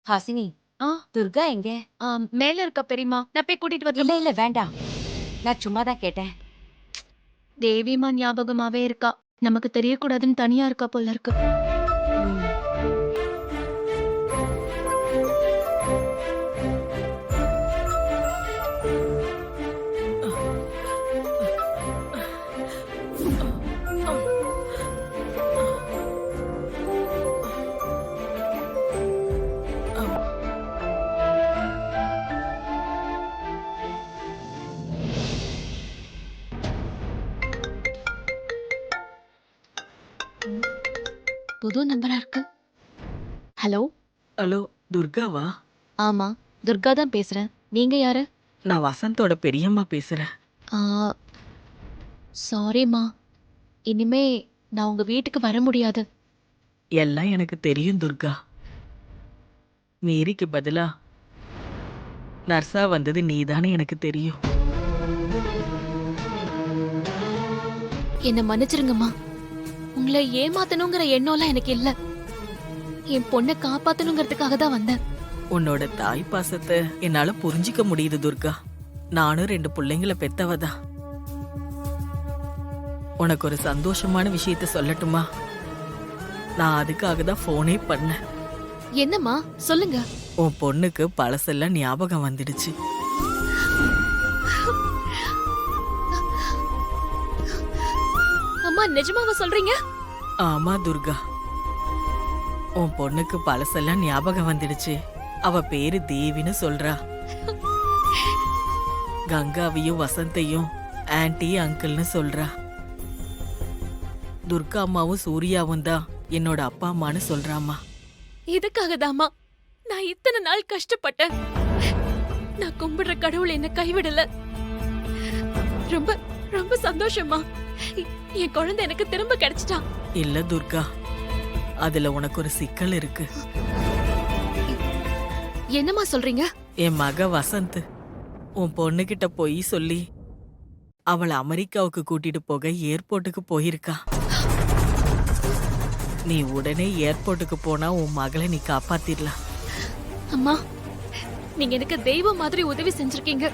ஹாசினி, ஆ துர்கா எங்க? மேல இருக்க பெரியம்மா. நான் போய் கூட்டிட்டு இல்ல வரேன். இல்ல வேண்டாம். நான் சும்மா தான் கேட்டேன். தேவிமா ஞாபகமாவே இருக்கா. நமக்கு தெரியக்கூடாதுன்னு தனியா இருக்கா போல இருக்கு. ம். புது நம்பரா இருக்கு. ஹலோ. ஹலோ, துர்காவா? ஆமா, துர்கா தான் பேசுறேன். நீங்க யாரு? நான் வசந்தோட பெரியம்மா பேசுறேன். ஆ சாரிம்மா. இனிமே நான் உங்க வீட்டுக்கு வர முடியாது. எல்லாம் எனக்கு தெரியும் துர்கா. மேரிக்கு பதிலா நர்ஸா வந்தது நீதானே எனக்கு தெரியும். என்ன மன்னிச்சிருங்கம்மா. உங்களை ஏமாத்தணுங்கிற எண்ணம்லாம் எனக்கு இல்ல. என் பொண்ணை காப்பாத்தணுங்கிறதுக்காக தான் வந்தேன். உன்னோட தாய் பாசத்தை என்னால புரிஞ்சிக்க முடியுது துர்கா. நானும் 2 பிள்ளைங்கள பெத்தவதான். உனக்கு ஒரு சந்தோஷமான விஷயத்த சொல்லட்டுமா? நான் அதுக்காக தான் போனே பண்ணேன். என்னம்மா சொல்லுங்க. உன் பொண்ணுக்கு பழசெல்லாம் ஞாபகம் வந்துடுச்சு. அம்மா நிஜமாவா சொல்றீங்க? ஆமா துர்கா, உன் பொண்ணுக்கு பழசெல்லாம் ஞாபகம் வந்துடுச்சு. அவ பேரு தேவின்னு சொல்றா. கங்காவையும் வசந்தையும் ஆன்ட்டி அங்கிள்னு சொல்றா. துர்கா அம்மாவும் சூர்யாவும் தான் என்னோட அப்பா அம்மான்னு சொல்றாம்மா. இதுக்காக தாமா நான் இத்தனை நாள் கஷ்டப்பட்டேன். நான் கும்பிடுற கடவுள் என்ன கைவிடல. ரொம்ப ரொம்ப சந்தோஷமா. என் குழந்தை எனக்கு திரும்ப கிடைச்சிட்டா. இல்ல துர்கா, அதுல உனக்கு ஒரு சிக்கல் இருக்கு. என்னம்மா சொல்றீங்க? என் மக வசந்த் உன் பொண்ணுகிட்ட போய் சொல்லி அவளை அமெரிக்காவுக்கு கூட்டிட்டு போக ஏர்போர்ட்டுக்கு போயிருக்கா. நீ உடனே ஏர்போர்ட்டுக்கு போனா உன் மகளை நீ காப்பாத்திடலாம். அம்மா, நீங்க எனக்கு தெய்வம் மாதிரி உதவி செஞ்சிருக்கீங்க.